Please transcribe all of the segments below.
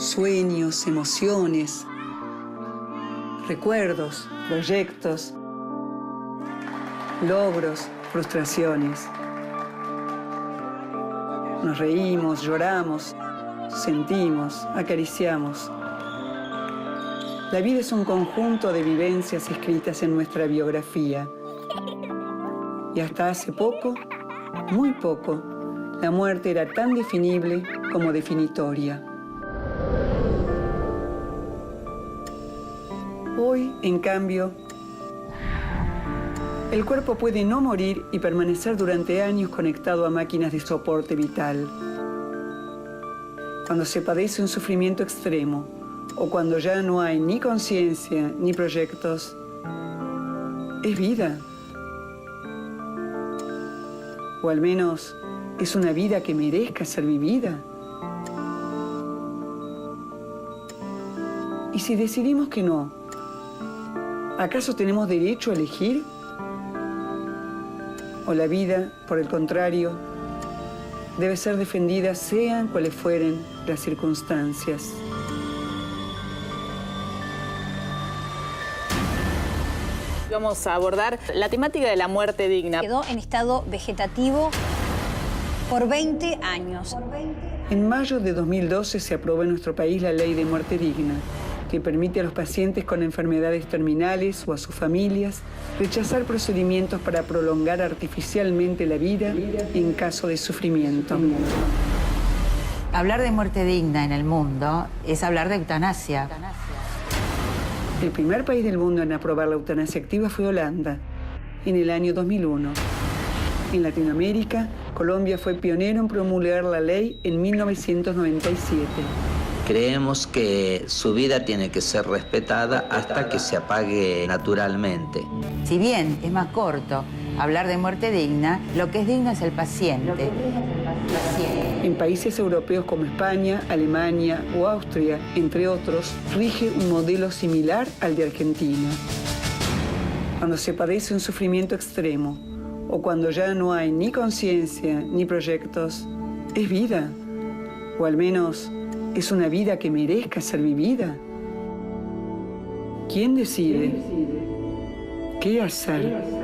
sueños, emociones, recuerdos, proyectos, logros, frustraciones. Nos reímos, lloramos, sentimos, acariciamos. La vida es un conjunto de vivencias escritas en nuestra biografía. Y hasta hace poco, muy poco, la muerte era tan definible como definitoria. Hoy, en cambio, el cuerpo puede no morir y permanecer durante años conectado a máquinas de soporte vital. Cuando se padece un sufrimiento extremo, o cuando ya no hay ni conciencia ni proyectos, es vida. O al menos es una vida que merezca ser vivida. ¿Y si decidimos que no? ¿Acaso tenemos derecho a elegir? ¿O la vida, por el contrario, debe ser defendida sean cuales fueren las circunstancias? Vamos a abordar la temática de la muerte digna. Quedó en estado vegetativo por 20 años. En mayo de 2012 se aprobó en nuestro país la Ley de Muerte Digna, que permite a los pacientes con enfermedades terminales o a sus familias rechazar procedimientos para prolongar artificialmente la vida en caso de sufrimiento. Hablar de muerte digna en el mundo es hablar de eutanasia. El primer país del mundo en aprobar la eutanasia activa fue Holanda, en el año 2001. En Latinoamérica, Colombia fue pionero en promulgar la ley en 1997. Creemos que su vida tiene que ser respetada hasta que se apague naturalmente. Si bien es más corto hablar de muerte digna, lo que es digno es el paciente. En países europeos como España, Alemania o Austria, entre otros, rige un modelo similar al de Argentina. Cuando se padece un sufrimiento extremo, o cuando ya no hay ni conciencia ni proyectos, es vida. O al menos es una vida que merezca ser vivida. ¿Quién decide qué hacer?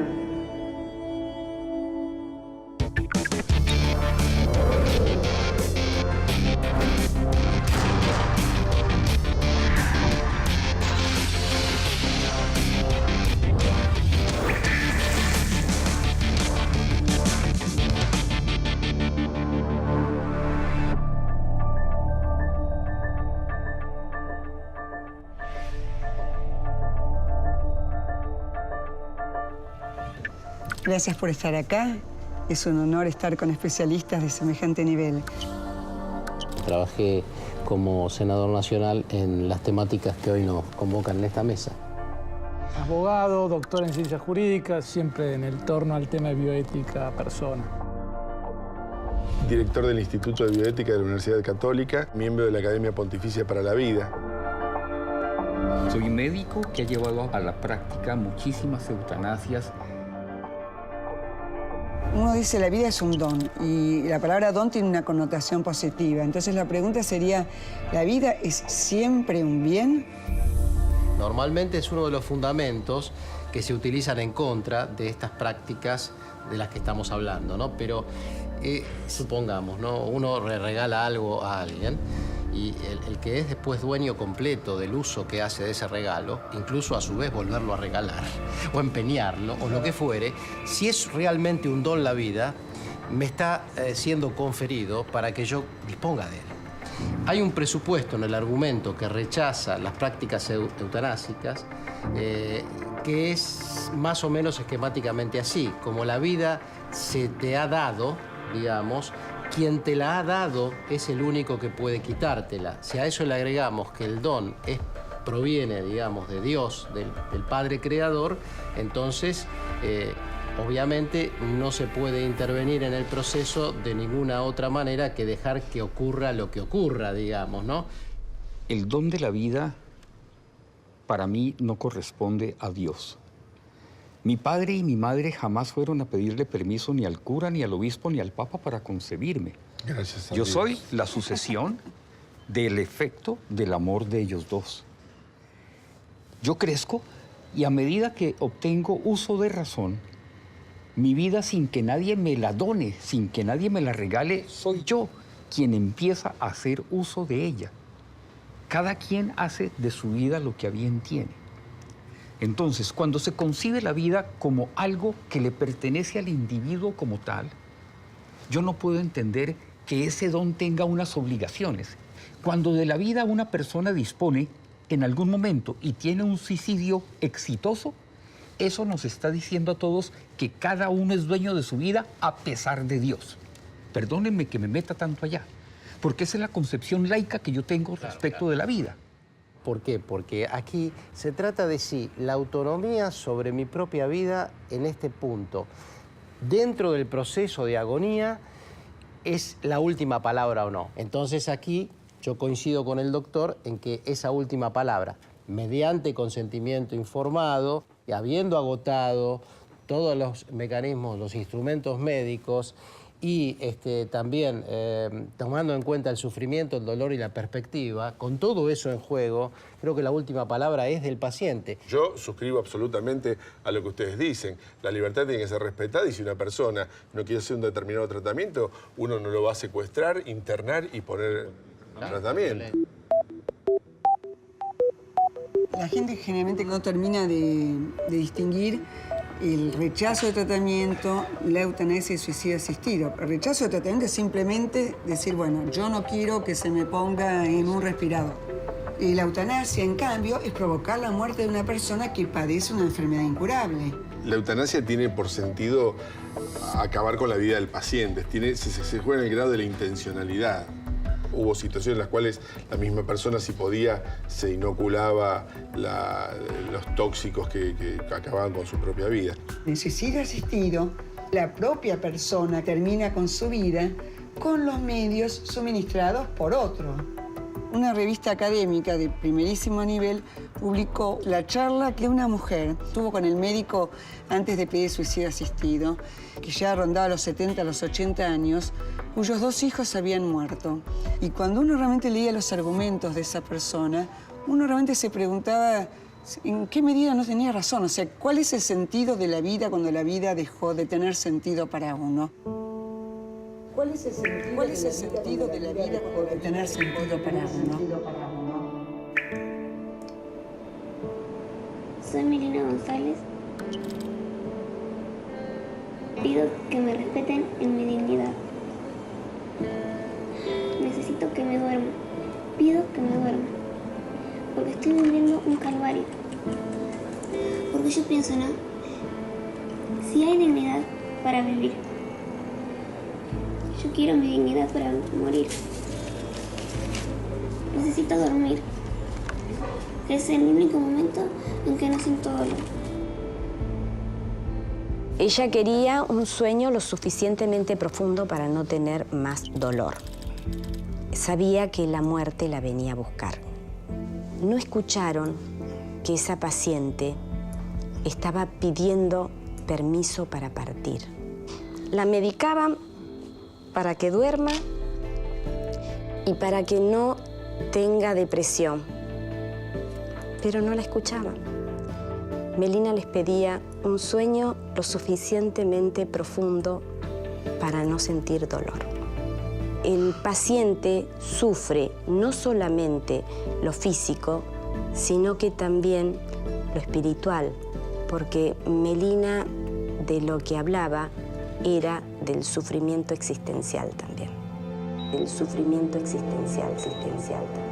Gracias por estar acá. Es un honor estar con especialistas de semejante nivel. Trabajé como senador nacional en las temáticas que hoy nos convocan en esta mesa. Abogado, doctor en ciencias jurídicas, siempre en el torno al tema de bioética persona. Director del Instituto de Bioética de la Universidad Católica, miembro de la Academia Pontificia para la Vida. Soy médico que ha llevado a la práctica muchísimas eutanasias. Uno dice la vida es un don y la palabra don tiene una connotación positiva. Entonces la pregunta sería, ¿la vida es siempre un bien? Normalmente es uno de los fundamentos que se utilizan en contra de estas prácticas de las que estamos hablando, ¿no? Pero supongamos, ¿no? Uno le regala algo a alguien y el que es después dueño completo del uso que hace de ese regalo, incluso a su vez volverlo a regalar o empeñarlo o lo que fuere, si es realmente un don la vida, me está siendo conferido para que yo disponga de él. Hay un presupuesto en el argumento que rechaza las prácticas eutanásicas que es más o menos esquemáticamente así. Como la vida se te ha dado, digamos, quien te la ha dado es el único que puede quitártela. Si a eso le agregamos que el don proviene, digamos, de Dios, del Padre Creador, entonces, obviamente, no se puede intervenir en el proceso de ninguna otra manera que dejar que ocurra lo que ocurra, digamos, ¿no? El don de la vida, para mí, no corresponde a Dios. Mi padre y mi madre jamás fueron a pedirle permiso ni al cura, ni al obispo, ni al papa para concebirme. Gracias a Yo Dios. soy la sucesión del efecto del amor de ellos dos. Yo crezco y a medida que obtengo uso de razón, mi vida sin que nadie me la done, sin que nadie me la regale, soy yo quien empieza a hacer uso de ella. Cada quien hace de su vida lo que a bien tiene. Entonces, cuando se concibe la vida como algo que le pertenece al individuo como tal, yo no puedo entender que ese don tenga unas obligaciones. Cuando de la vida una persona dispone en algún momento y tiene un suicidio exitoso, eso nos está diciendo a todos que cada uno es dueño de su vida a pesar de Dios. Perdónenme que me meta tanto allá, porque esa es la concepción laica que yo tengo respecto de la vida. ¿Por qué? Porque aquí se trata de sí, la autonomía sobre mi propia vida en este punto. Dentro del proceso de agonía, ¿es la última palabra o no? Entonces aquí yo coincido con el doctor en que esa última palabra, mediante consentimiento informado y habiendo agotado todos los mecanismos, los instrumentos médicos y también tomando en cuenta el sufrimiento, el dolor y la perspectiva, con todo eso en juego, creo que la última palabra es del paciente. Yo suscribo absolutamente a lo que ustedes dicen. La libertad tiene que ser respetada y si una persona no quiere hacer un determinado tratamiento, uno no lo va a secuestrar, internar y poner tratamiento. La gente generalmente no termina de distinguir el rechazo de tratamiento, la eutanasia y el suicidio asistido. El rechazo de tratamiento es simplemente decir, bueno, yo no quiero que se me ponga en un respirador. Y la eutanasia, en cambio, es provocar la muerte de una persona que padece una enfermedad incurable. La eutanasia tiene por sentido acabar con la vida del paciente. Se juega en el grado de la intencionalidad. Hubo situaciones en las cuales la misma persona, si podía, se inoculaba los tóxicos que acababan con su propia vida. En el suicidio asistido, la propia persona termina con su vida con los medios suministrados por otro. Una revista académica de primerísimo nivel publicó la charla que una mujer tuvo con el médico antes de pedir suicidio asistido, que ya rondaba los 70, los 80 años, cuyos 2 hijos habían muerto. Y cuando uno realmente leía los argumentos de esa persona, uno realmente se preguntaba en qué medida no tenía razón. O sea, ¿cuál es el sentido de la vida cuando la vida dejó de tener sentido para uno? ¿Cuál es el sentido de la vida cuando de tener sentido para uno? Soy Melina González. Pido que me respeten en mi dignidad. Necesito que me duerma. Pido que me duerma. Porque estoy viviendo un calvario. Porque yo pienso, ¿no? Si hay dignidad para vivir, yo quiero mi dignidad para morir. Necesito dormir. Es el único momento en que no siento dolor. Ella quería un sueño lo suficientemente profundo para no tener más dolor. Sabía que la muerte la venía a buscar. No escucharon que esa paciente estaba pidiendo permiso para partir. La medicaban para que duerma y para que no tenga depresión, pero no la escuchaban. Melina les pedía un sueño lo suficientemente profundo para no sentir dolor. El paciente sufre no solamente lo físico, sino que también lo espiritual, porque Melina de lo que hablaba era del sufrimiento existencial también. Del sufrimiento existencial también.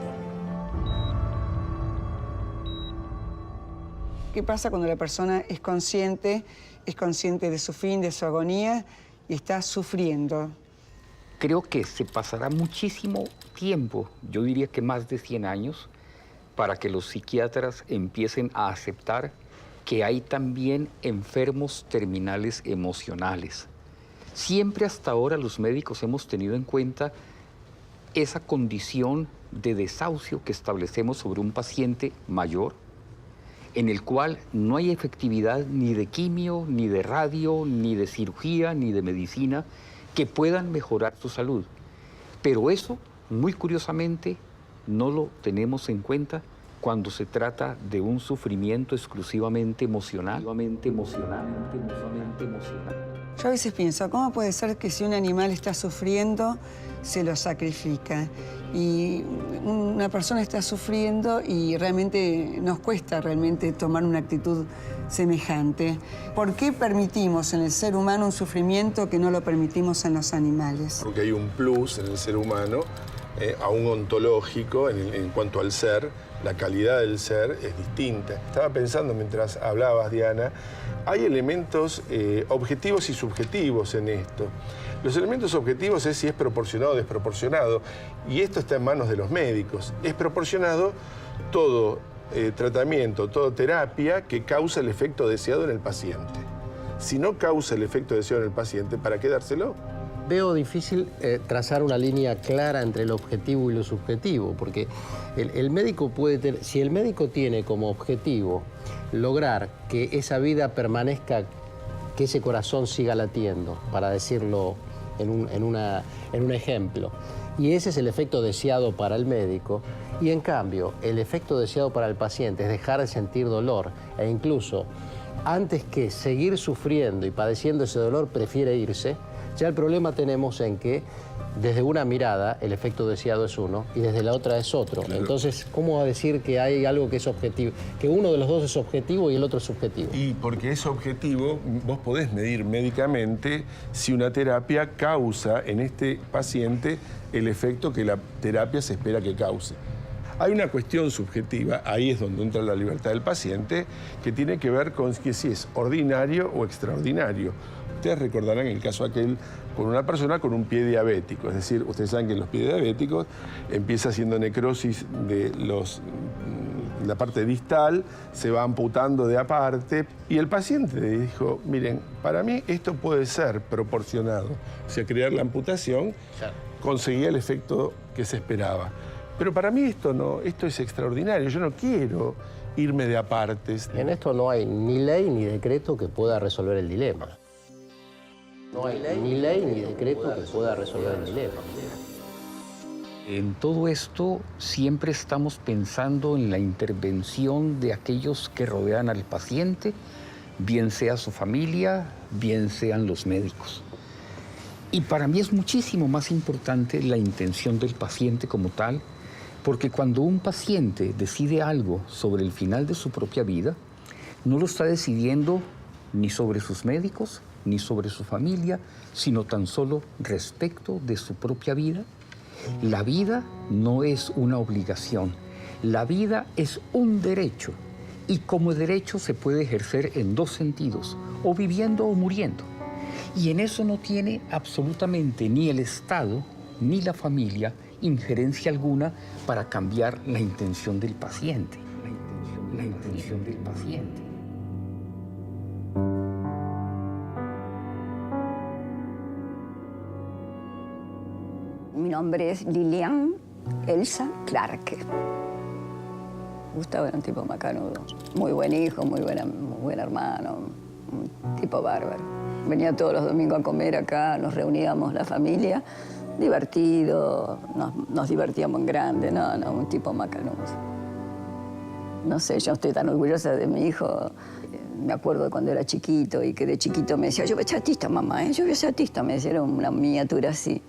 ¿Qué pasa cuando la persona es consciente de su fin, de su agonía y está sufriendo? Creo que se pasará muchísimo tiempo, yo diría que más de 100 años, para que los psiquiatras empiecen a aceptar que hay también enfermos terminales emocionales. Siempre hasta ahora los médicos hemos tenido en cuenta esa condición de desahucio que establecemos sobre un paciente mayor, en el cual no hay efectividad ni de quimio, ni de radio, ni de cirugía, ni de medicina que puedan mejorar su salud. Pero eso, muy curiosamente, no lo tenemos en cuenta cuando se trata de un sufrimiento exclusivamente emocional. Yo a veces pienso, ¿cómo puede ser que si un animal está sufriendo, se lo sacrifica? Y una persona está sufriendo y realmente nos cuesta realmente tomar una actitud semejante. ¿Por qué permitimos en el ser humano un sufrimiento que no lo permitimos en los animales? Porque hay un plus en el ser humano, aún ontológico, en cuanto al ser. La calidad del ser es distinta. Estaba pensando mientras hablabas, Diana, hay elementos objetivos y subjetivos en esto. Los elementos objetivos es si es proporcionado o desproporcionado, y esto está en manos de los médicos. Es proporcionado todo tratamiento, toda terapia que causa el efecto deseado en el paciente. Si no causa el efecto deseado en el paciente, ¿para qué dárselo? Veo difícil trazar una línea clara entre lo objetivo y lo subjetivo, porque el médico puede tener, si el médico tiene como objetivo lograr que esa vida permanezca, que ese corazón siga latiendo, para decirlo en un ejemplo, y ese es el efecto deseado para el médico, y en cambio el efecto deseado para el paciente es dejar de sentir dolor, e incluso antes que seguir sufriendo y padeciendo ese dolor prefiere irse. Ya el problema tenemos en que desde una mirada el efecto deseado es uno y desde la otra es otro. Claro. Entonces, ¿cómo va a decir que hay algo que es objetivo? Que uno de los dos es objetivo y el otro es subjetivo. Y porque es objetivo, vos podés medir médicamente si una terapia causa en este paciente el efecto que la terapia se espera que cause. Hay una cuestión subjetiva, ahí es donde entra la libertad del paciente, que tiene que ver con que si es ordinario o extraordinario. Ustedes recordarán el caso aquel con una persona con un pie diabético. Es decir, ustedes saben que en los pies diabéticos empieza haciendo necrosis de la parte distal, se va amputando de aparte. Y el paciente le dijo, miren, para mí esto puede ser proporcionado. O sea, crear la amputación conseguía el efecto que se esperaba. Pero para mí esto no, esto es extraordinario. Yo no quiero irme de apartes. En esto no hay ni ley ni decreto que pueda resolver el dilema. No hay ni ley ni decreto que pueda resolver el dilema. En todo esto siempre estamos pensando en la intervención de aquellos que rodean al paciente, bien sea su familia, bien sean los médicos. Y para mí es muchísimo más importante la intención del paciente como tal, porque cuando un paciente decide algo sobre el final de su propia vida, no lo está decidiendo ni sobre sus médicos, ni sobre su familia, sino tan solo respecto de su propia vida. La vida no es una obligación, la vida es un derecho, y como derecho se puede ejercer en dos sentidos, o viviendo o muriendo. Y en eso no tiene absolutamente ni el Estado ni la familia injerencia alguna para cambiar la intención del paciente. La intención del paciente. Mi nombre es Lilian Elsa Clarke. Gustavo era un tipo macanudo, muy buen hijo, muy buen hermano, un tipo bárbaro. Venía todos los domingos a comer acá, nos reuníamos la familia, divertido, nos divertíamos en grande, no, un tipo macanudo. No sé, yo estoy tan orgullosa de mi hijo. Me acuerdo de cuando era chiquito y que de chiquito me decía, yo voy a ser artista, mamá, yo voy a ser artista, me decía, era una miniatura así.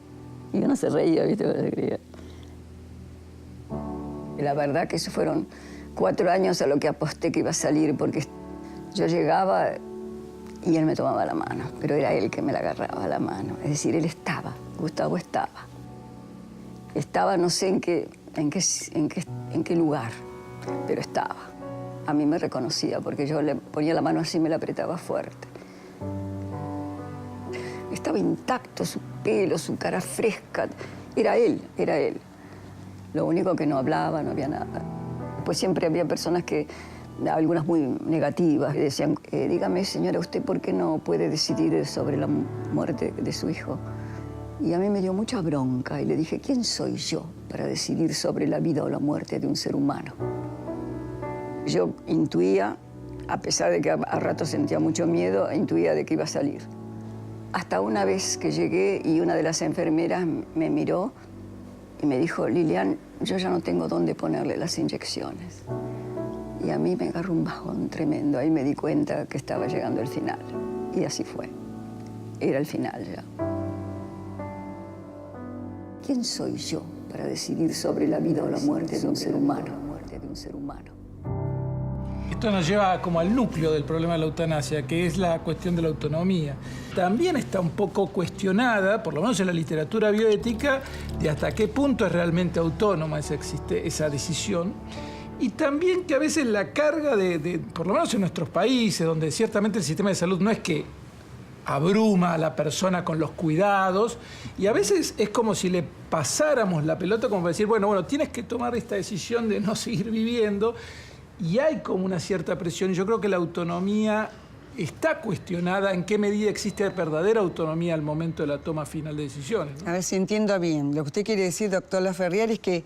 Y uno se reía, ¿viste? Se reía. Y la verdad que eso fueron 4 años a lo que aposté que iba a salir, porque yo llegaba y él me tomaba la mano, pero era él que me la agarraba la mano. Es decir, él estaba, Gustavo estaba. Estaba, no sé en qué lugar, pero estaba. A mí me reconocía, porque yo le ponía la mano así y me la apretaba fuerte. Estaba intacto, su pelo, su cara fresca. Era él, era él. Lo único que no hablaba, no había nada. Pues siempre había personas algunas muy negativas, que decían, dígame, señora, ¿usted por qué no puede decidir sobre la muerte de su hijo? Y a mí me dio mucha bronca y le dije, ¿quién soy yo para decidir sobre la vida o la muerte de un ser humano? Yo intuía, a pesar de que a ratos sentía mucho miedo, intuía de que iba a salir. Hasta una vez que llegué y una de las enfermeras me miró y me dijo, Lilian, yo ya no tengo dónde ponerle las inyecciones. Y a mí me agarró un bajón tremendo. Ahí me di cuenta que estaba llegando el final. Y así fue. Era el final ya. ¿Quién soy yo para decidir sobre la vida o la muerte de un ser humano? Esto nos lleva como al núcleo del problema de la eutanasia, que es la cuestión de la autonomía. También está un poco cuestionada, por lo menos en la literatura bioética, de hasta qué punto es realmente autónoma esa decisión. Y también que a veces la carga por lo menos en nuestros países, donde ciertamente el sistema de salud no es que abruma a la persona con los cuidados, y a veces es como si le pasáramos la pelota como para decir, bueno, tienes que tomar esta decisión de no seguir viviendo, y hay como una cierta presión. Yo creo que la autonomía está cuestionada, en qué medida existe verdadera autonomía al momento de la toma final de decisiones, ¿no? A ver si entiendo bien. Lo que usted quiere decir, doctor Laferrière, es que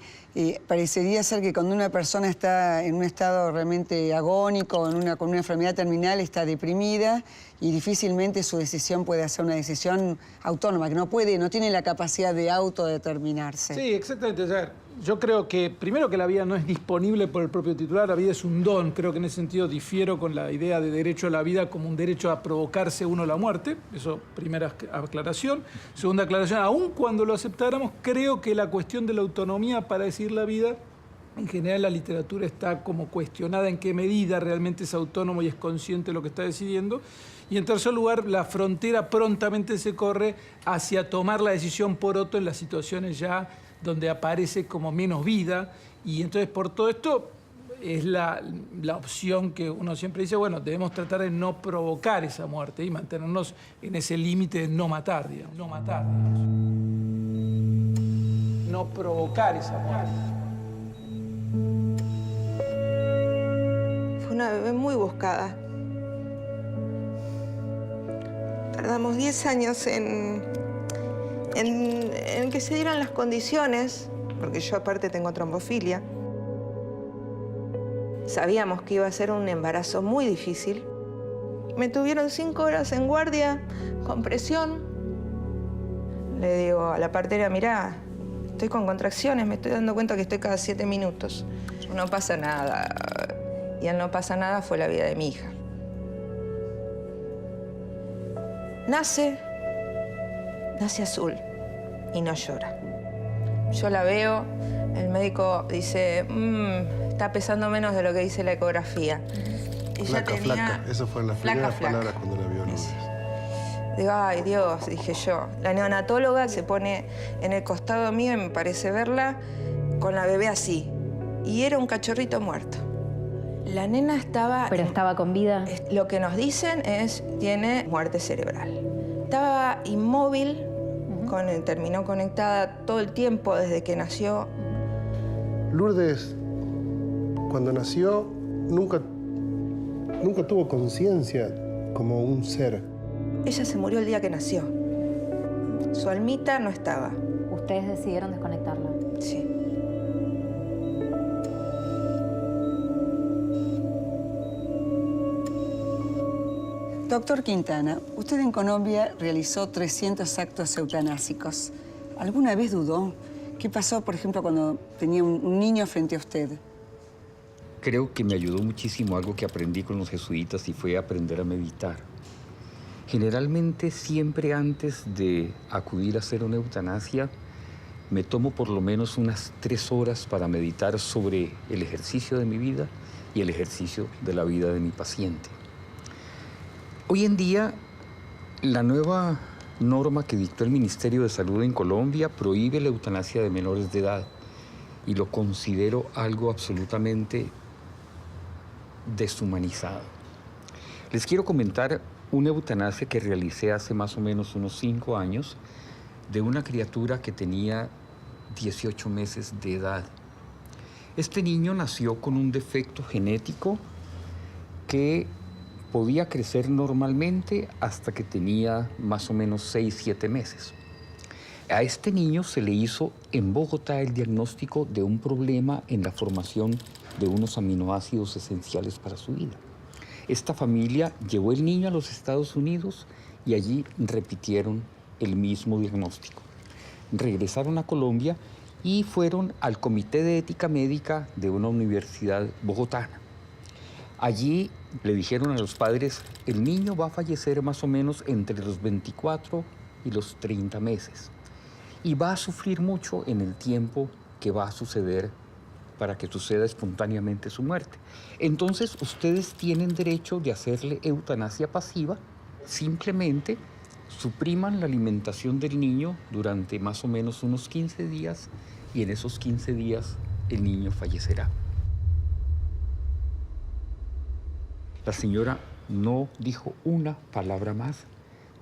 parecería ser que cuando una persona está en un estado realmente agónico, con una enfermedad terminal, está deprimida y difícilmente su decisión puede ser una decisión autónoma, que no tiene la capacidad de autodeterminarse. Sí, exactamente. O sea, yo creo que, primero, que la vida no es disponible por el propio titular, la vida es un don. Creo que en ese sentido difiero con la idea de derecho a la vida como un derecho a provocarse uno la muerte. Eso, primera aclaración. Segunda aclaración, aun cuando lo aceptáramos, creo que la cuestión de la autonomía para decidir la vida, en general la literatura está como cuestionada en qué medida realmente es autónomo y es consciente de lo que está decidiendo. Y en tercer lugar, la frontera prontamente se corre hacia tomar la decisión por otro en las situaciones ya donde aparece como menos vida. Y entonces por todo esto es la opción que uno siempre dice, bueno, debemos tratar de no provocar esa muerte y mantenernos en ese límite de no matar, digamos. No provocar esa muerte. Fue una bebé muy buscada. Tardamos 10 años en que se dieran las condiciones, porque yo aparte tengo trombofilia. Sabíamos que iba a ser un embarazo muy difícil. Me tuvieron 5 horas en guardia, con presión. Le digo a la partera, mirá, estoy con contracciones, me estoy dando cuenta que estoy cada 7 minutos. No pasa nada. Y el no pasa nada fue la vida de mi hija. Nace azul y no llora. Yo la veo, el médico dice, está pesando menos de lo que dice la ecografía. Flaca. Esas fueron las primeras palabras cuando la vio Lourdes. Digo, ay Dios, dije yo. La neonatóloga se pone en el costado mío y me parece verla con la bebé así. Y era un cachorrito muerto. La nena estaba... ¿Pero estaba con vida? Lo que nos dicen es, tiene muerte cerebral. Estaba inmóvil, terminó conectada todo el tiempo desde que nació. Lourdes, cuando nació, nunca tuvo conciencia como un ser. Ella se murió el día que nació. Su almita no estaba. ¿Ustedes decidieron desconectarla? Sí. Doctor Quintana, usted en Colombia realizó 300 actos eutanásicos. ¿Alguna vez dudó? ¿Qué pasó, por ejemplo, cuando tenía un niño frente a usted? Creo que me ayudó muchísimo algo que aprendí con los jesuitas y fue aprender a meditar. Generalmente, siempre antes de acudir a hacer una eutanasia, me tomo por lo menos unas 3 horas para meditar sobre el ejercicio de mi vida y el ejercicio de la vida de mi paciente. Hoy en día, la nueva norma que dictó el Ministerio de Salud en Colombia prohíbe la eutanasia de menores de edad y lo considero algo absolutamente deshumanizado. Les quiero comentar una eutanasia que realicé hace más o menos unos 5 años de una criatura que tenía 18 meses de edad. Este niño nació con un defecto genético que podía crecer normalmente hasta que tenía más o menos 6, 7 meses. A este niño se le hizo en Bogotá el diagnóstico de un problema en la formación de unos aminoácidos esenciales para su vida. Esta familia llevó el niño a los Estados Unidos y allí repitieron el mismo diagnóstico. Regresaron a Colombia y fueron al Comité de Ética Médica de una universidad bogotana. Allí le dijeron a los padres, el niño va a fallecer más o menos entre los 24 y los 30 meses y va a sufrir mucho en el tiempo que va a suceder para que suceda espontáneamente su muerte. Entonces, ustedes tienen derecho de hacerle eutanasia pasiva, simplemente supriman la alimentación del niño durante más o menos unos 15 días y en esos 15 días el niño fallecerá. La señora no dijo una palabra más,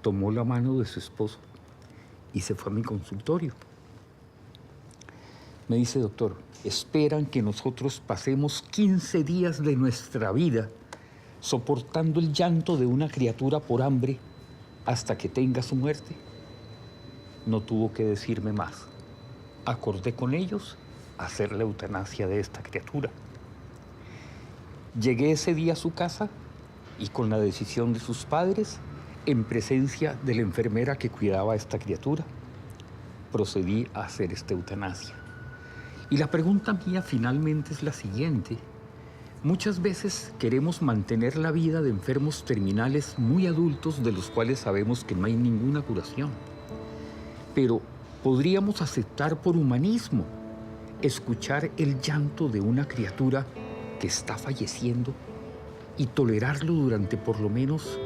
tomó la mano de su esposo y se fue a mi consultorio. Me dice, doctor, esperan que nosotros pasemos 15 días de nuestra vida soportando el llanto de una criatura por hambre hasta que tenga su muerte. No tuvo que decirme más. Acordé con ellos hacer la eutanasia de esta criatura. Llegué ese día a su casa y con la decisión de sus padres, en presencia de la enfermera que cuidaba a esta criatura, procedí a hacer esta eutanasia. Y la pregunta mía finalmente es la siguiente. Muchas veces queremos mantener la vida de enfermos terminales muy adultos de los cuales sabemos que no hay ninguna curación. Pero podríamos aceptar por humanismo escuchar el llanto de una criatura que está falleciendo y tolerarlo durante por lo menos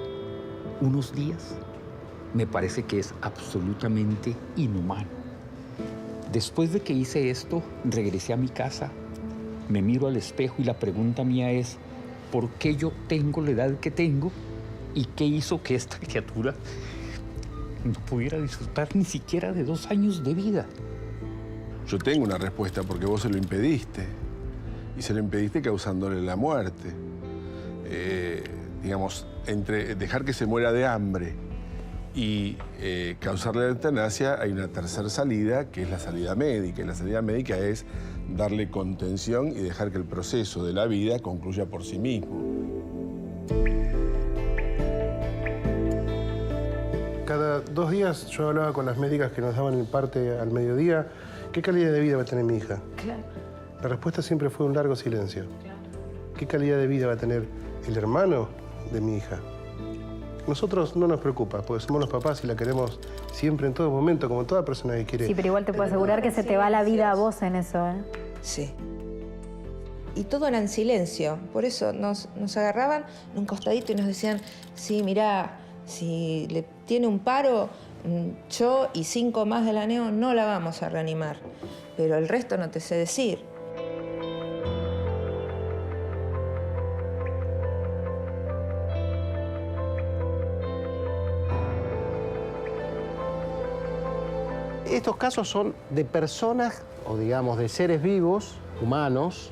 unos días. Me parece que es absolutamente inhumano. Después de que hice esto, regresé a mi casa, me miro al espejo y la pregunta mía es, ¿por qué yo tengo la edad que tengo? ¿Y qué hizo que esta criatura no pudiera disfrutar ni siquiera de 2 años de vida? Yo tengo una respuesta, porque vos se lo impediste. Y se lo impediste causándole la muerte. Digamos, entre dejar que se muera de hambre y causarle la eutanasia, hay una tercera salida, que es la salida médica. Y la salida médica es darle contención y dejar que el proceso de la vida concluya por sí mismo. Cada 2 días yo hablaba con las médicas que nos daban el parte al mediodía. ¿Qué calidad de vida va a tener mi hija? Claro. La respuesta siempre fue un largo silencio. Claro. ¿Qué calidad de vida va a tener el hermano de mi hija? Nosotros no nos preocupa, porque somos los papás y la queremos siempre, en todo momento, como toda persona que quiere. Sí, pero igual te puedo asegurar que se te va la vida a vos en eso, ¿eh? Sí. Y todo era en silencio. Por eso nos agarraban en un costadito y nos decían, sí, mirá, si le tiene un paro, yo y 5 más de la NEO no la vamos a reanimar. Pero el resto no te sé decir. Estos casos son de personas, o digamos, de seres vivos, humanos,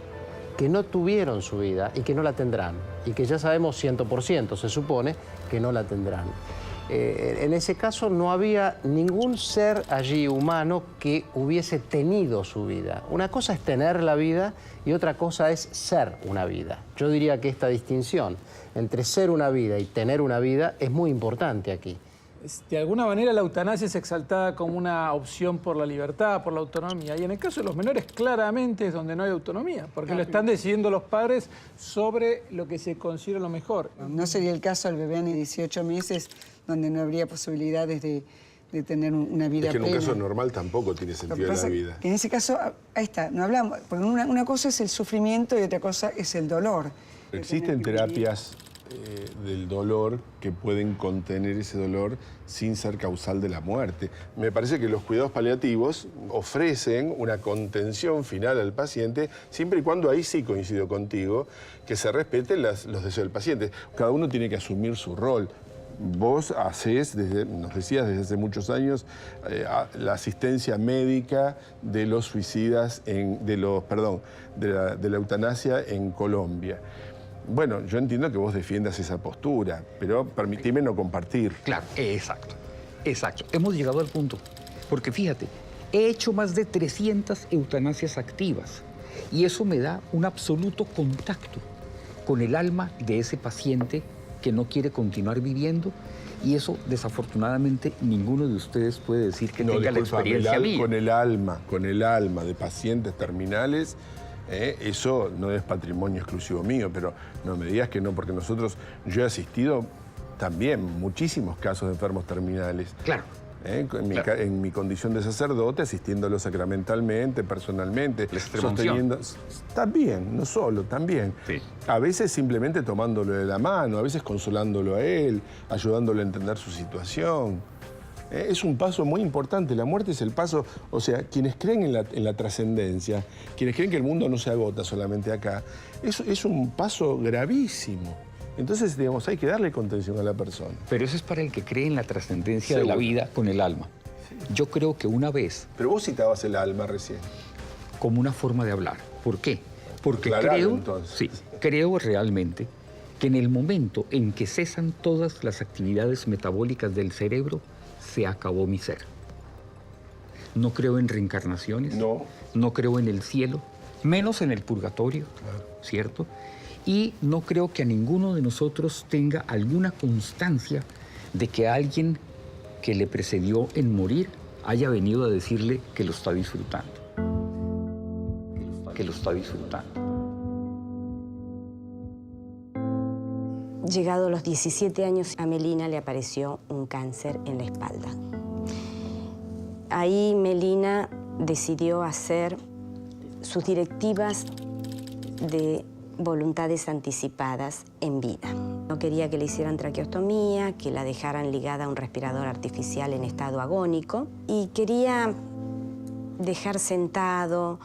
que no tuvieron su vida y que no la tendrán. Y que ya sabemos 100%, se supone, que no la tendrán. En ese caso no había ningún ser allí humano que hubiese tenido su vida. Una cosa es tener la vida y otra cosa es ser una vida. Yo diría que esta distinción entre ser una vida y tener una vida es muy importante aquí. De alguna manera la eutanasia es exaltada como una opción por la libertad, por la autonomía. Y en el caso de los menores claramente es donde no hay autonomía, porque lo están decidiendo los padres sobre lo que se considera lo mejor. No sería el caso del bebé de 18 meses donde no habría posibilidades de tener una vida plena. Es que en un caso normal tampoco tiene sentido la vida. En ese caso, ahí está, no hablamos, porque una cosa es el sufrimiento y otra cosa es el dolor. Existen terapias del dolor que pueden contener ese dolor sin ser causal de la muerte. Me parece que los cuidados paliativos ofrecen una contención final al paciente, siempre y cuando, ahí sí coincido contigo, que se respeten los deseos del paciente. Cada uno tiene que asumir su rol. Vos hacés, nos decías desde hace muchos años, la asistencia médica de los suicidas, de la eutanasia en Colombia. Bueno, yo entiendo que vos defiendas esa postura, pero permitime no compartir. Claro, exacto, exacto. Hemos llegado al punto. Porque fíjate, he hecho más de 300 eutanasias activas y eso me da un absoluto contacto con el alma de ese paciente que no quiere continuar viviendo. Y eso, desafortunadamente, ninguno de ustedes puede decir que tenga la experiencia mía. Con el alma de pacientes terminales, eso no es patrimonio exclusivo mío, pero no me digas que no, porque yo he asistido también muchísimos casos de enfermos terminales. Claro. En mi condición de sacerdote, asistiéndolo sacramentalmente, personalmente, sosteniendo. También, no solo, también. Sí. A veces simplemente tomándolo de la mano, a veces consolándolo a él, ayudándolo a entender su situación. Es un paso muy importante. La muerte es el paso, o sea, quienes creen en la trascendencia, quienes creen que el mundo no se agota solamente acá, es un paso gravísimo. Entonces, digamos, hay que darle contención a la persona. Pero eso es para el que cree en la trascendencia de la vida con el alma. Sí. Yo creo que una vez... Pero vos citabas el alma recién. Como una forma de hablar. ¿Por qué? Porque creo realmente que en el momento en que cesan todas las actividades metabólicas del cerebro, se acabó mi ser. No creo en reencarnaciones. No creo en el cielo, menos en el purgatorio, ¿cierto? Y no creo que a ninguno de nosotros tenga alguna constancia de que alguien que le precedió en morir haya venido a decirle que lo está disfrutando. Que lo está disfrutando. Llegado a los 17 años, a Melina le apareció un cáncer en la espalda. Ahí Melina decidió hacer sus directivas de voluntades anticipadas en vida. No quería que le hicieran traqueostomía, que la dejaran ligada a un respirador artificial en estado agónico y quería dejar sentado,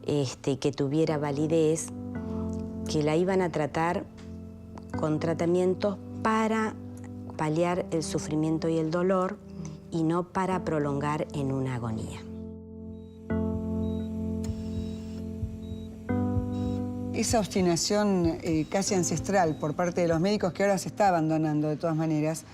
que tuviera validez, que la iban a tratar con tratamientos para paliar el sufrimiento y el dolor y no para prolongar en una agonía. Esa obstinación casi ancestral por parte de los médicos, que ahora se está abandonando de todas maneras,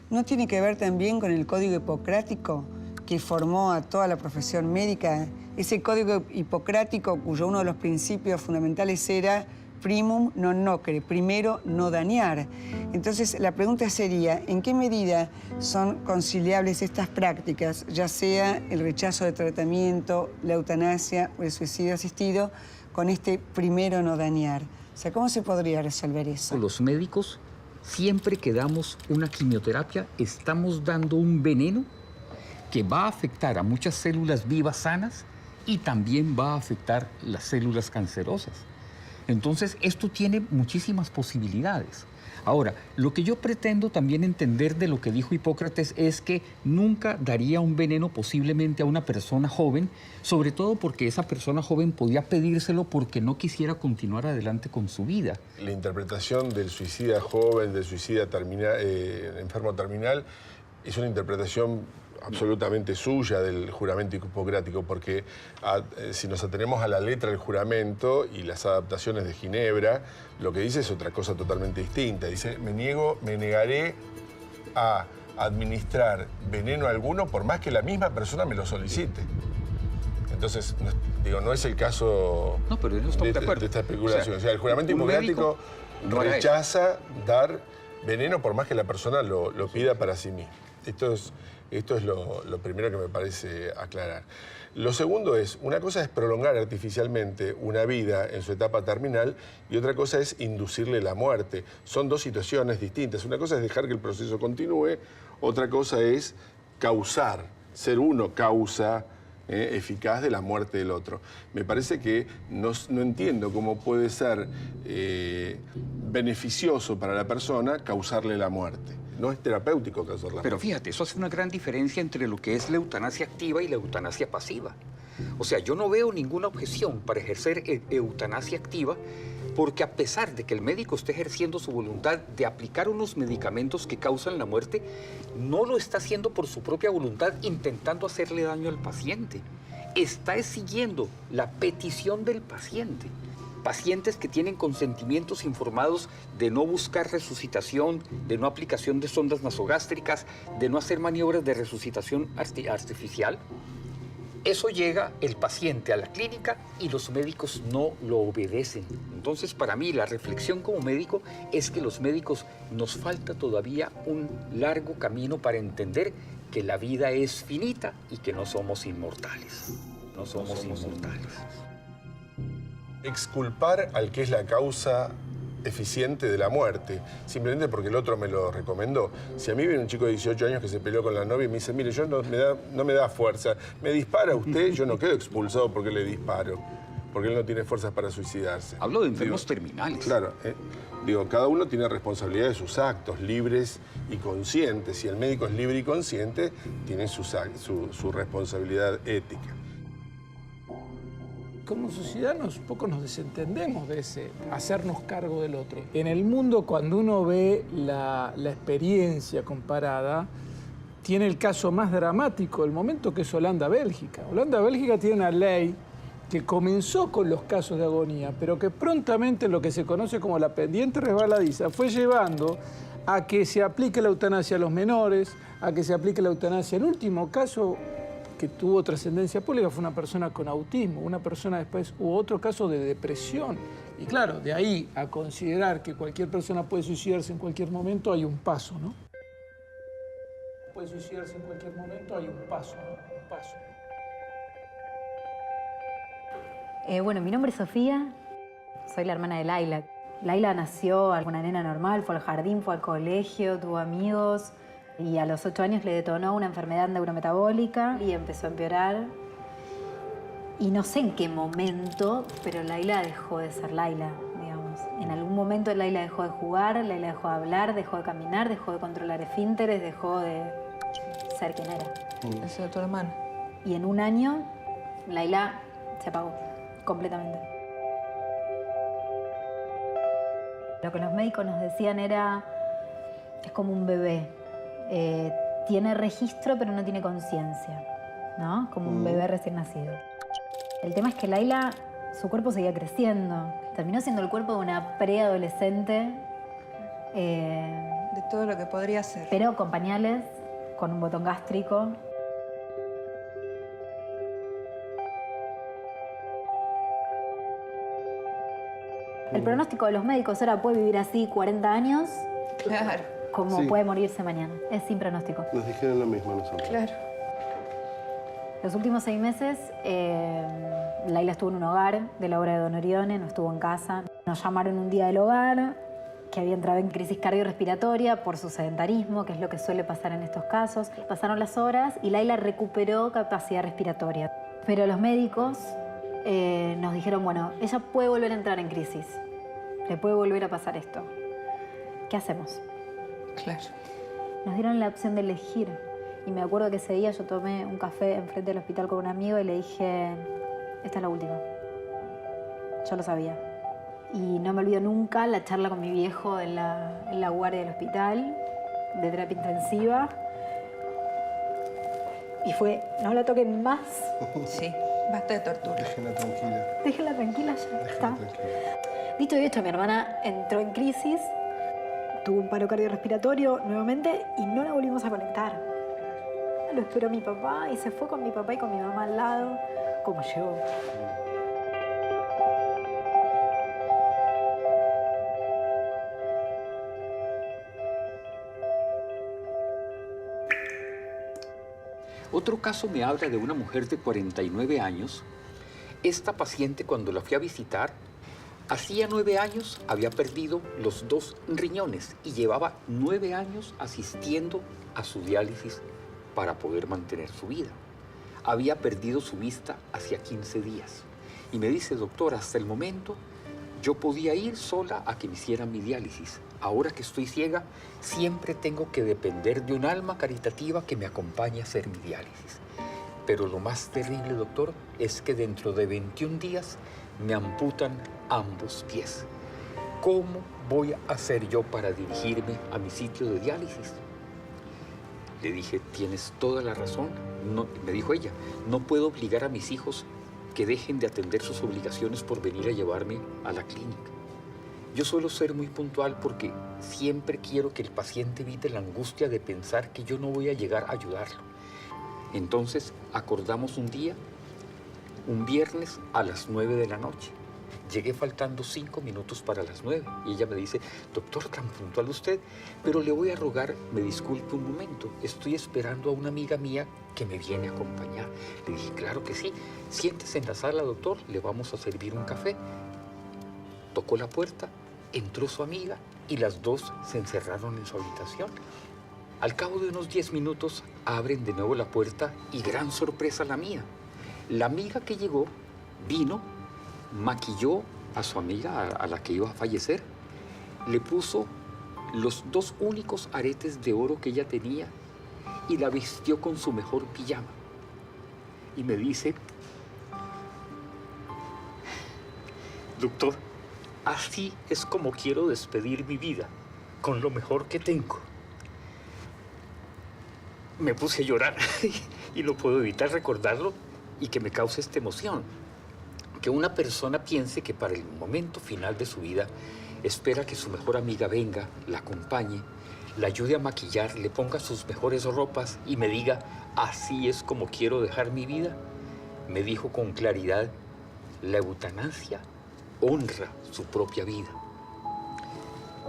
¿no tiene que ver también con el código hipocrático que formó a toda la profesión médica? Ese código hipocrático cuyo uno de los principios fundamentales era primum non nocere, primero no dañar. Entonces la pregunta sería, ¿en qué medida son conciliables estas prácticas, ya sea el rechazo de tratamiento, la eutanasia o el suicidio asistido, con este primero no dañar? O sea, ¿cómo se podría resolver eso? Los médicos, siempre que damos una quimioterapia, estamos dando un veneno que va a afectar a muchas células vivas sanas y también va a afectar las células cancerosas. Entonces, esto tiene muchísimas posibilidades. Ahora, lo que yo pretendo también entender de lo que dijo Hipócrates es que nunca daría un veneno posiblemente a una persona joven, sobre todo porque esa persona joven podía pedírselo porque no quisiera continuar adelante con su vida. La interpretación del suicida joven, del suicida enfermo terminal, es una interpretación absolutamente suya del juramento hipocrático, porque si nos atenemos a la letra del juramento y las adaptaciones de Ginebra, lo que dice es otra cosa totalmente distinta. Dice, me negaré a administrar veneno alguno por más que la misma persona me lo solicite. Entonces, no es el caso de esta especulación. O sea, el juramento hipocrático rechaza dar veneno por más que la persona lo pida para sí misma. Esto es lo primero que me parece aclarar. Lo segundo es, una cosa es prolongar artificialmente una vida en su etapa terminal y otra cosa es inducirle la muerte. Son dos situaciones distintas. Una cosa es dejar que el proceso continúe, otra cosa es causar, ser uno causa eficaz de la muerte del otro. Me parece que no entiendo cómo puede ser beneficioso para la persona causarle la muerte. No es terapéutico causar la muerte. Pero fíjate, eso hace una gran diferencia entre lo que es la eutanasia activa y la eutanasia pasiva. O sea, yo no veo ninguna objeción para ejercer eutanasia activa porque a pesar de que el médico esté ejerciendo su voluntad de aplicar unos medicamentos que causan la muerte, no lo está haciendo por su propia voluntad intentando hacerle daño al paciente. Está siguiendo la petición del paciente. Pacientes que tienen consentimientos informados de no buscar resucitación, de no aplicación de sondas nasogástricas, de no hacer maniobras de resucitación artificial, Eso llega el paciente a la clínica y los médicos no lo obedecen. Entonces, para mí, la reflexión como médico es que los médicos nos falta todavía un largo camino para entender que la vida es finita y que no somos inmortales. No somos inmortales. Exculpar al que es la causa eficiente de la muerte, simplemente porque el otro me lo recomendó. Si a mí viene un chico de 18 años que se peleó con la novia y me dice, mire, no me da fuerza, me dispara usted, yo no quedo expulsado porque le disparo, porque él no tiene fuerzas para suicidarse. Hablo de enfermos terminales. Claro, digo, cada uno tiene responsabilidad de sus actos, libres y conscientes. Si el médico es libre y consciente, tiene su responsabilidad ética. Como sociedad poco nos desentendemos de ese hacernos cargo del otro. En el mundo, cuando uno ve la experiencia comparada, tiene el caso más dramático del momento, que es Holanda-Bélgica. Holanda-Bélgica tiene una ley que comenzó con los casos de agonía, pero que prontamente lo que se conoce como la pendiente resbaladiza fue llevando a que se aplique la eutanasia a los menores, a que se aplique la eutanasia. El último caso que tuvo trascendencia pública fue una persona con autismo, una persona después hubo otro caso de depresión. Y claro, de ahí a considerar que cualquier persona puede suicidarse en cualquier momento hay un paso, ¿no? Puede suicidarse en cualquier momento, hay un paso, ¿no? Un paso. Bueno, mi nombre es Sofía, soy la hermana de Laila. Laila nació una nena normal, fue al jardín, fue al colegio, tuvo amigos. Y a los 8 años le detonó una enfermedad neurometabólica y empezó a empeorar. Y no sé en qué momento, pero Laila dejó de ser Laila, digamos. En algún momento Laila dejó de jugar, Laila dejó de hablar, dejó de caminar, dejó de controlar esfínteres, dejó de ser quien era. Ese de tu hermana. Y en un año, Laila se apagó completamente. Lo que los médicos nos decían era, es como un bebé. Tiene registro pero no tiene conciencia, ¿no? Como un bebé recién nacido. El tema es que Laila, su cuerpo seguía creciendo. Terminó siendo el cuerpo de una preadolescente. De todo lo que podría ser. Pero con pañales, con un botón gástrico. El pronóstico de los médicos era puede vivir así 40 años. Claro. Como Sí. puede morirse mañana. Es sin pronóstico. Nos dijeron lo mismo a nosotros. Claro. Los últimos 6 meses, Laila estuvo en un hogar de la obra de Don Orione, no estuvo en casa. Nos llamaron un día del hogar, que había entrado en crisis cardiorrespiratoria por su sedentarismo, que es lo que suele pasar en estos casos. Pasaron las horas y Laila recuperó capacidad respiratoria. Pero los médicos nos dijeron, bueno, ella puede volver a entrar en crisis. Le puede volver a pasar esto. ¿Qué hacemos? Claro. Nos dieron la opción de elegir. Y me acuerdo que ese día yo tomé un café enfrente del hospital con un amigo y le dije, esta es la última. Yo lo sabía. Y no me olvido nunca la charla con mi viejo en la guardia del hospital, de terapia intensiva. Y fue, no la toquen más. Sí, basta de tortura. Déjenla tranquila. Déjenla tranquila, ya está. Déjenla tranquila. Dicho y hecho, mi hermana entró en crisis, tuvo un paro cardiorrespiratorio nuevamente y no la volvimos a conectar. Lo esperó mi papá y se fue con mi papá y con mi mamá al lado, como llegó. Otro caso me habla de una mujer de 49 años. Esta paciente, cuando la fui a visitar, hacía 9 años había perdido los 2 riñones y llevaba 9 años asistiendo a su diálisis para poder mantener su vida. Había perdido su vista hacía 15 días. Y me dice, doctor, hasta el momento yo podía ir sola a que me hicieran mi diálisis. Ahora que estoy ciega, siempre tengo que depender de un alma caritativa que me acompañe a hacer mi diálisis. Pero lo más terrible, doctor, es que dentro de 21 días me amputan ambos pies. ¿Cómo voy a hacer yo para dirigirme a mi sitio de diálisis? Le dije, tienes toda la razón. No, me dijo ella, no puedo obligar a mis hijos que dejen de atender sus obligaciones por venir a llevarme a la clínica. Yo suelo ser muy puntual porque siempre quiero que el paciente evite la angustia de pensar que yo no voy a llegar a ayudarlo. Entonces acordamos un día un viernes a las 9 de la noche. Llegué faltando 5 minutos para las 9 y ella me dice, doctor, tan puntual usted, pero le voy a rogar, me disculpe un momento, estoy esperando a una amiga mía que me viene a acompañar. Le dije, claro que sí, siéntese en la sala, doctor, le vamos a servir un café. Tocó la puerta, entró su amiga y las dos se encerraron en su habitación. Al cabo de unos 10 minutos abren de nuevo la puerta y gran sorpresa la mía. La amiga que llegó vino, maquilló a su amiga, a la que iba a fallecer, le puso los 2 únicos aretes de oro que ella tenía y la vistió con su mejor pijama. Y me dice, doctor, así es como quiero despedir mi vida, con lo mejor que tengo. Me puse a llorar y no puedo evitar recordarlo y que me cause esta emoción. Que una persona piense que para el momento final de su vida espera que su mejor amiga venga, la acompañe, la ayude a maquillar, le ponga sus mejores ropas y me diga, así es como quiero dejar mi vida. Me dijo con claridad, la eutanasia honra su propia vida.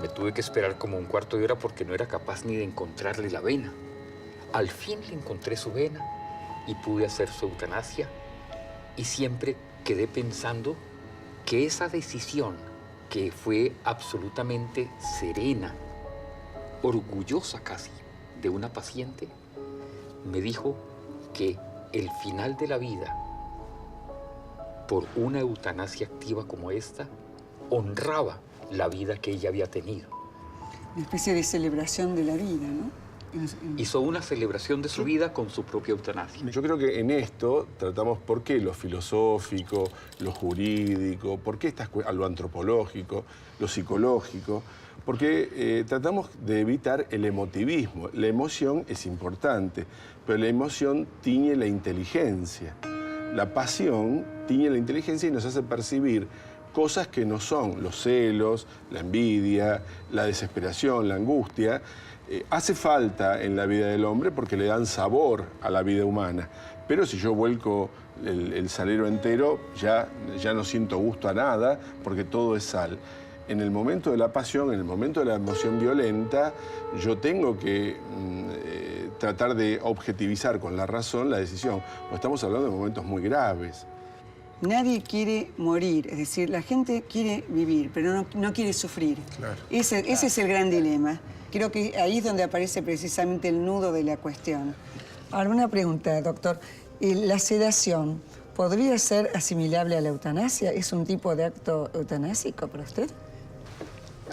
Me tuve que esperar como un cuarto de hora porque no era capaz ni de encontrarle la vena. Al fin le encontré su vena y pude hacer su eutanasia y siempre quedé pensando que esa decisión, que fue absolutamente serena, orgullosa casi, de una paciente, me dijo que el final de la vida, por una eutanasia activa como esta, honraba la vida que ella había tenido. Una especie de celebración de la vida, ¿no? Hizo una celebración de su vida con su propia eutanasia. Yo creo que en esto tratamos por qué lo filosófico, lo jurídico, por qué lo antropológico, lo psicológico, porque tratamos de evitar el emotivismo. La emoción es importante, pero la emoción tiñe la inteligencia. La pasión tiñe la inteligencia y nos hace percibir cosas que no son los celos, la envidia, la desesperación, la angustia. Hace falta en la vida del hombre porque le dan sabor a la vida humana. Pero si yo vuelco el salero entero, ya no siento gusto a nada porque todo es sal. En el momento de la pasión, en el momento de la emoción violenta, yo tengo que tratar de objetivizar con la razón la decisión. Porque estamos hablando de momentos muy graves. Nadie quiere morir, es decir, la gente quiere vivir, pero no quiere sufrir. Claro. Ese es el gran dilema. Creo que ahí es donde aparece precisamente el nudo de la cuestión. Ahora, una pregunta, doctor. ¿La sedación podría ser asimilable a la eutanasia? ¿Es un tipo de acto eutanásico para usted?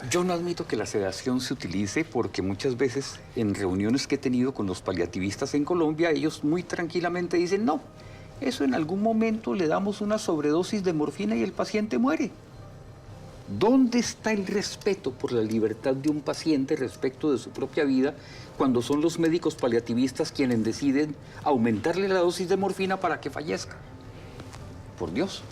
Yo no admito que la sedación se utilice porque muchas veces en reuniones que he tenido con los paliativistas en Colombia, ellos muy tranquilamente dicen, no, eso en algún momento le damos una sobredosis de morfina y el paciente muere. ¿Dónde está el respeto por la libertad de un paciente respecto de su propia vida cuando son los médicos paliativistas quienes deciden aumentarle la dosis de morfina para que fallezca? Por Dios.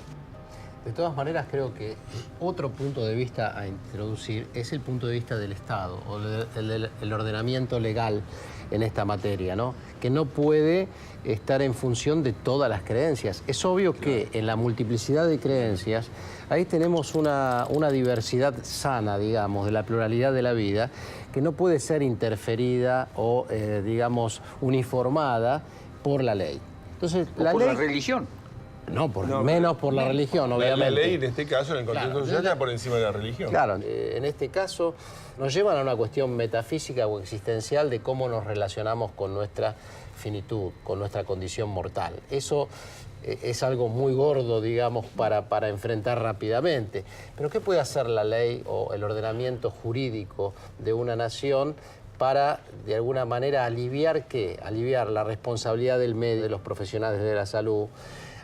De todas maneras, creo que otro punto de vista a introducir es el punto de vista del Estado o el ordenamiento legal en esta materia, ¿no? Que no puede estar en función de todas las creencias. Es obvio que en la multiplicidad de creencias, ahí tenemos una diversidad sana, digamos, de la pluralidad de la vida, que no puede ser interferida o, digamos, uniformada por la ley. Entonces, la religión. No, menos por la religión, obviamente. La ley, en este caso, en el contexto social, está por encima de la religión. Claro, en este caso nos llevan a una cuestión metafísica o existencial de cómo nos relacionamos con nuestra finitud, con nuestra condición mortal. Eso es algo muy gordo, digamos, para enfrentar rápidamente. Pero ¿qué puede hacer la ley o el ordenamiento jurídico de una nación para, de alguna manera, aliviar qué? Aliviar la responsabilidad del medio, de los profesionales de la salud,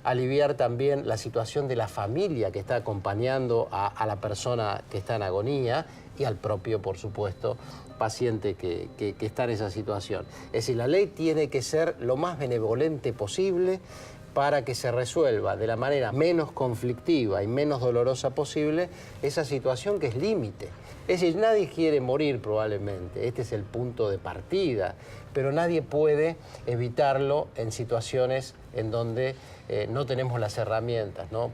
aliviar también la situación de la familia que está acompañando a la persona que está en agonía y al propio, por supuesto, paciente que está en esa situación. Es decir, la ley tiene que ser lo más benevolente posible para que se resuelva de la manera menos conflictiva y menos dolorosa posible esa situación que es límite. Es decir, nadie quiere morir probablemente, este es el punto de partida, pero nadie puede evitarlo en situaciones en donde no tenemos las herramientas, ¿no?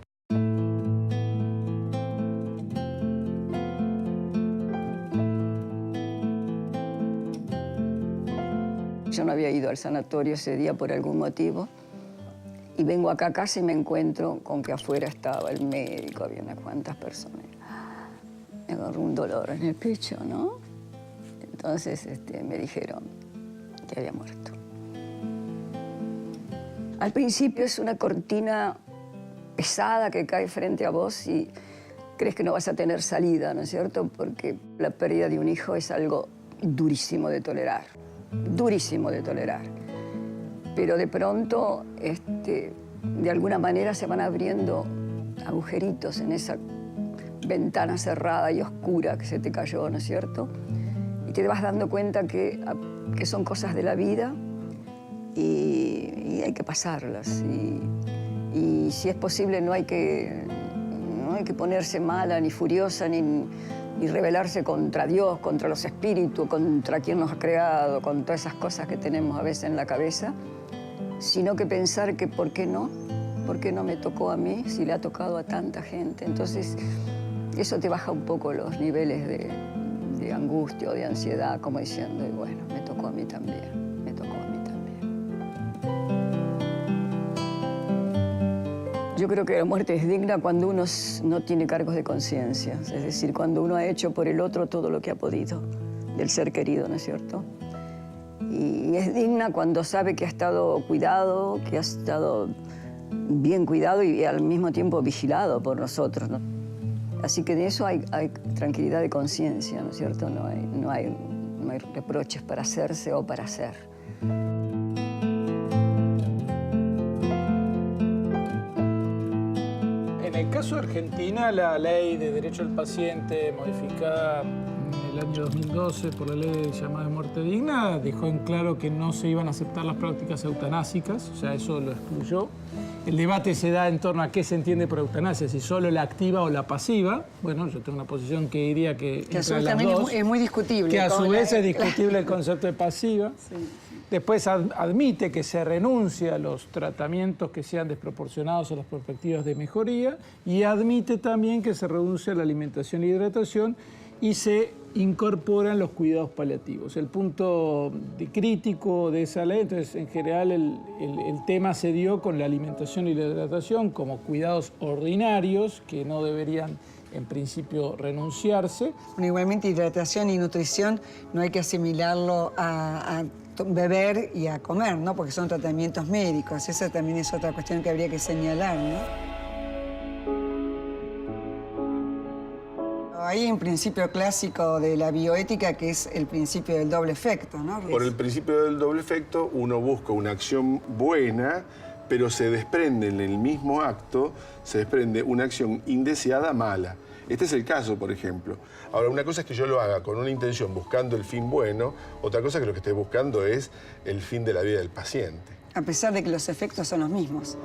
Yo no había ido al sanatorio ese día por algún motivo y vengo acá a casa y me encuentro con que afuera estaba el médico, había unas cuantas personas. Me agarró un dolor en el pecho, ¿no? Entonces me dijeron que había muerto. Al principio es una cortina pesada que cae frente a vos y crees que no vas a tener salida, ¿no es cierto? Porque la pérdida de un hijo es algo durísimo de tolerar. Durísimo de tolerar. Pero de pronto, de alguna manera se van abriendo agujeritos en esa ventana cerrada y oscura que se te cayó, ¿no es cierto? Y te vas dando cuenta que son cosas de la vida y hay que pasarlas. Y si es posible no hay que ponerse mala ni furiosa ni rebelarse contra Dios, contra los espíritus, contra quien nos ha creado, con todas esas cosas que tenemos a veces en la cabeza, sino que pensar que ¿por qué no? ¿Por qué no me tocó a mí si le ha tocado a tanta gente? Entonces, eso te baja un poco los niveles de angustia o de ansiedad, como diciendo, bueno, me tocó a mí también, me tocó a mí también. Yo creo que la muerte es digna cuando uno no tiene cargos de conciencia, es decir, cuando uno ha hecho por el otro todo lo que ha podido, del ser querido, ¿no es cierto? Y es digna cuando sabe que ha estado cuidado, que ha estado bien cuidado y al mismo tiempo vigilado por nosotros, ¿no? Así que de eso hay tranquilidad de conciencia, ¿no es cierto? No hay reproches para hacerse o para hacer. En el caso de Argentina, la ley de derecho al paciente modificada en el año 2012 por la ley llamada muerte digna dejó en claro que no se iban a aceptar las prácticas eutanásicas, o sea, eso lo excluyó. El debate se da en torno a qué se entiende por eutanasia, si solo la activa o la pasiva. Bueno, yo tengo una posición que diría que a su vez también es muy discutible. Que a su vez es discutible el concepto de pasiva. Sí. Después admite que se renuncia a los tratamientos que sean desproporcionados a las perspectivas de mejoría y admite también que se renuncia a la alimentación y hidratación y se incorporan los cuidados paliativos. El punto crítico de esa ley, entonces en general el tema se dio con la alimentación y la hidratación como cuidados ordinarios que no deberían en principio renunciarse. Bueno, igualmente hidratación y nutrición no hay que asimilarlo a beber y a comer, ¿no? Porque son tratamientos médicos. Esa también es otra cuestión que habría que señalar, ¿no? Hay un principio clásico de la bioética que es el principio del doble efecto, ¿no? Por el principio del doble efecto, uno busca una acción buena, pero se desprende en el mismo acto, se desprende una acción indeseada mala. Este es el caso, por ejemplo. Ahora, una cosa es que yo lo haga con una intención buscando el fin bueno, otra cosa es que lo que esté buscando es el fin de la vida del paciente. A pesar de que los efectos son los mismos.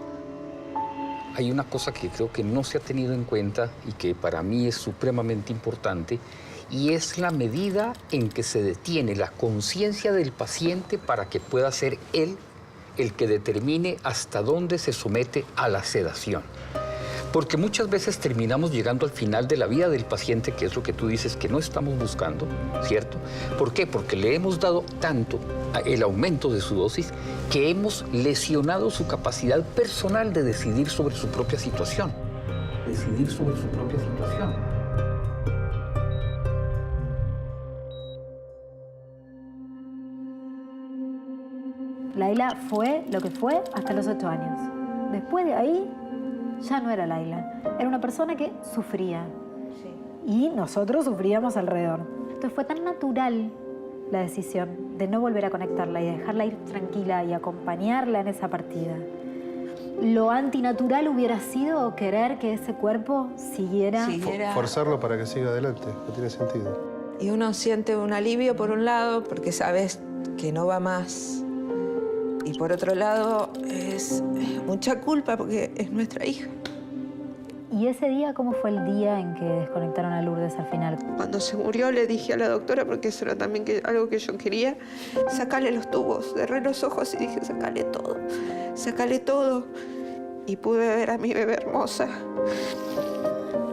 Hay una cosa que creo que no se ha tenido en cuenta y que para mí es supremamente importante, y es la medida en que se detiene la conciencia del paciente para que pueda ser él el que determine hasta dónde se somete a la sedación. Porque muchas veces terminamos llegando al final de la vida del paciente, que es lo que tú dices que no estamos buscando, ¿cierto? ¿Por qué? Porque le hemos dado tanto el aumento de su dosis que hemos lesionado su capacidad personal de decidir sobre su propia situación. Decidir sobre su propia situación. Laila fue lo que fue hasta los 8 años. Después de ahí, ya no era Laila. Era una persona que sufría. Sí. Y nosotros sufríamos alrededor. Entonces fue tan natural la decisión de no volver a conectarla y de dejarla ir tranquila y acompañarla en esa partida. Lo antinatural hubiera sido querer que ese cuerpo siguiera... Forzarlo para que siga adelante. No tiene sentido. Y uno siente un alivio por un lado porque sabes que no va más. Y por otro lado, es mucha culpa porque es nuestra hija. ¿Y ese día cómo fue el día en que desconectaron a Lourdes al final? Cuando se murió le dije a la doctora, porque eso era también algo que yo quería, sacarle los tubos. Cerré los ojos y dije, sacale todo, sacale todo. y pude ver a mi bebé hermosa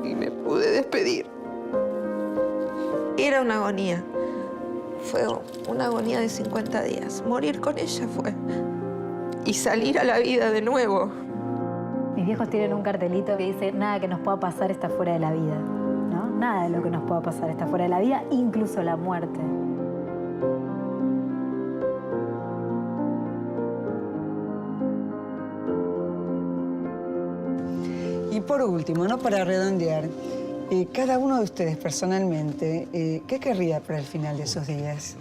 y me pude despedir. Era una agonía. Fue una agonía de 50 días. Morir con ella fue. Y salir a la vida de nuevo. Mis viejos tienen un cartelito que dice: nada que nos pueda pasar está fuera de la vida, ¿no? Nada de lo que nos pueda pasar está fuera de la vida, incluso la muerte. Y por último, ¿no? Para redondear, cada uno de ustedes personalmente, ¿qué querría para el final de esos días?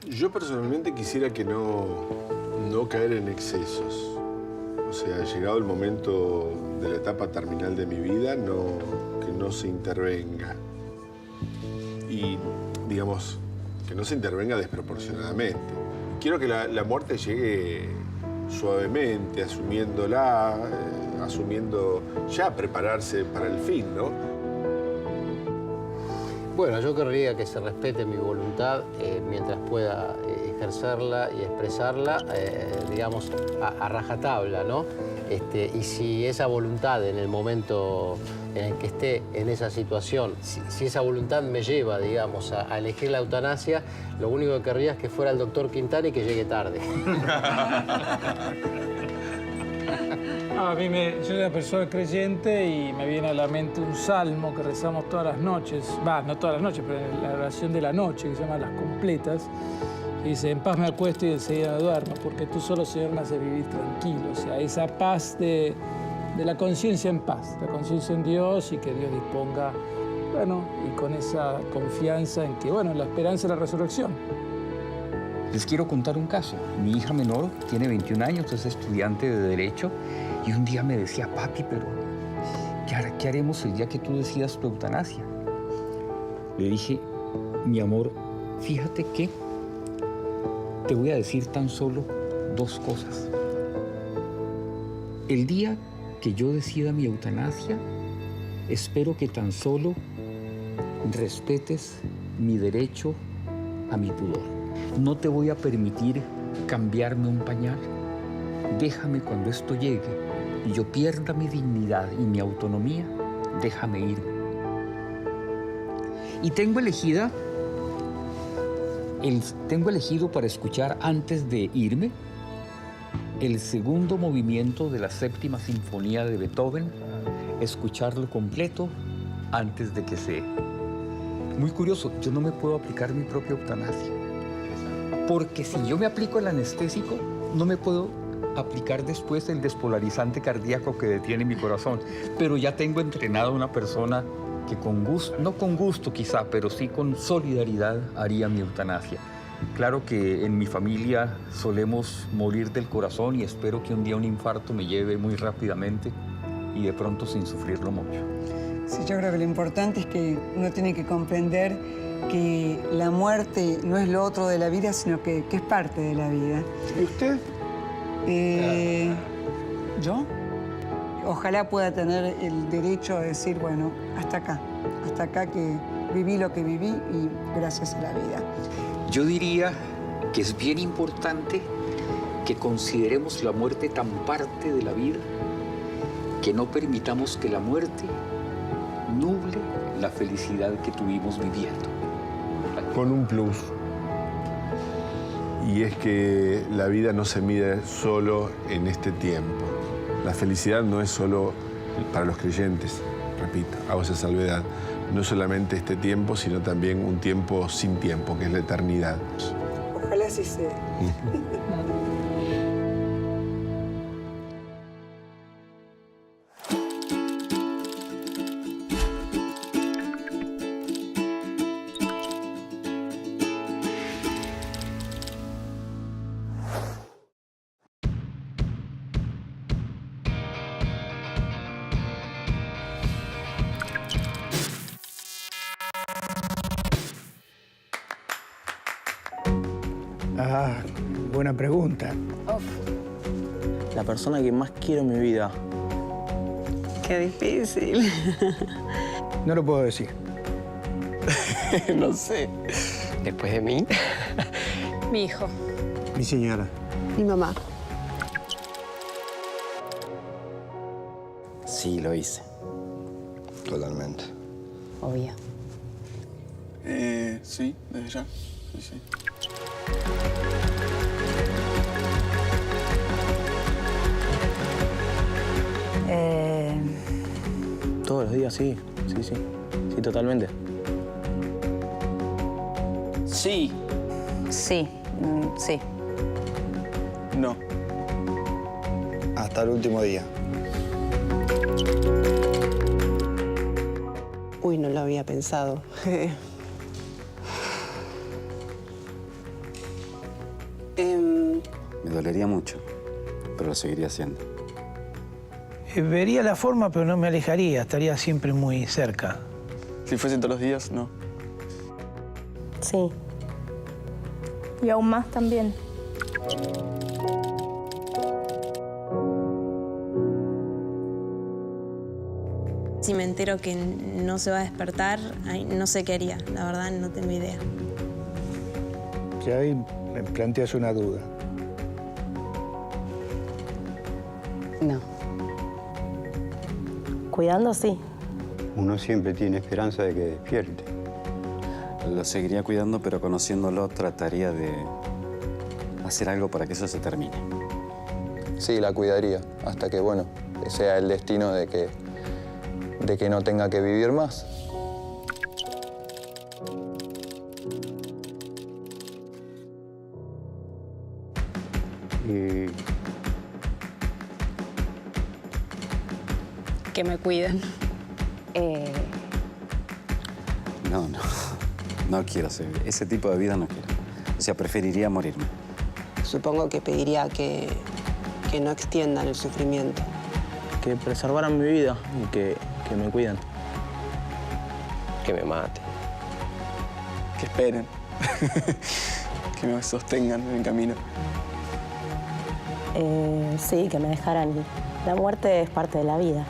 Yo personalmente quisiera que no caer en excesos. O sea, llegado el momento de la etapa terminal de mi vida, que no se intervenga. Y, digamos, que no se intervenga desproporcionadamente. Quiero que la muerte llegue suavemente, asumiéndola, asumiendo ya prepararse para el fin, ¿no? Bueno, yo querría que se respete mi voluntad mientras pueda ejercerla y expresarla, digamos, a rajatabla, ¿no? Y si esa voluntad en el momento en el que esté en esa situación, si esa voluntad me lleva, digamos, a elegir la eutanasia, lo único que querría es que fuera el doctor Quintana y que llegue tarde. Yo soy una persona creyente y me viene a la mente un salmo que rezamos todas las noches, no todas las noches, pero en la oración de la noche, que se llama Las Completas, que dice: en paz me acuesto y enseguida me duermo, porque tú solo, Señor, me haces vivir tranquilo. O sea, esa paz de la conciencia en paz, la conciencia en Dios, y que Dios disponga, bueno, y con esa confianza en que, bueno, la esperanza de la resurrección. Les quiero contar un caso. Mi hija menor tiene 21 años, es estudiante de Derecho, y un día me decía: papi, pero ¿qué haremos el día que tú decidas tu eutanasia? Le dije: mi amor, fíjate que te voy a decir tan solo dos cosas. El día que yo decida mi eutanasia, espero que tan solo respetes mi derecho a mi pudor. No te voy a permitir cambiarme un pañal. Déjame cuando esto llegue y yo pierda mi dignidad y mi autonomía, déjame irme. Y tengo elegido para escuchar antes de irme el segundo movimiento de la Séptima Sinfonía de Beethoven, escucharlo completo antes de que se... Muy curioso, yo no me puedo aplicar mi propia eutanasia. Porque si yo me aplico el anestésico, no me puedo aplicar después el despolarizante cardíaco que detiene mi corazón. Pero ya tengo entrenado a una persona que con gusto, no con gusto quizá, pero sí con solidaridad haría mi eutanasia. Claro que en mi familia solemos morir del corazón y espero que un día un infarto me lleve muy rápidamente y de pronto sin sufrirlo mucho. Sí, yo creo que lo importante es que uno tiene que comprender que la muerte no es lo otro de la vida, sino que es parte de la vida. ¿Y usted? ¿Yo? Ojalá pueda tener el derecho a decir, bueno, hasta acá que viví lo que viví y gracias a la vida. Yo diría que es bien importante que consideremos la muerte tan parte de la vida que no permitamos que la muerte nuble la felicidad que tuvimos viviendo. Con un plus. Y es que la vida no se mide solo en este tiempo. La felicidad no es solo para los creyentes, repito, hago esa salvedad. No solamente este tiempo, sino también un tiempo sin tiempo, que es la eternidad. Ojalá así sea. Buena pregunta. La persona que más quiero en mi vida. Qué difícil. No lo puedo decir. No sé. Después de mí. Mi hijo. Mi señora. Mi mamá. Sí, lo hice. Totalmente. Obvio. Sí, desde ya. Sí, sí. Todos los días, sí. Sí, sí. Sí, totalmente. Sí. Sí, sí. No. Hasta el último día. Uy, no lo había pensado. Me dolería mucho, pero lo seguiría haciendo. Vería la forma, pero no me alejaría. Estaría siempre muy cerca. Si fuese todos los días, no. Sí. Y aún más también. Si me entero que no se va a despertar, ay, no sé qué haría. La verdad, no tengo idea. Que ahí me planteas una duda. No. Cuidando, sí. Uno siempre tiene esperanza de que despierte. Lo seguiría cuidando, pero conociéndolo trataría de hacer algo para que eso se termine. Sí, la cuidaría, hasta que, bueno, sea el destino de que no tenga que vivir más. Que me cuiden. No, no. No quiero hacer ese tipo de vida, no quiero. O sea, preferiría morirme. Supongo que pediría que no extiendan el sufrimiento. Que preservaran mi vida y que me cuiden. Que me maten. Que esperen. Que me sostengan en el camino. Sí, que me dejaran ir. La muerte es parte de la vida.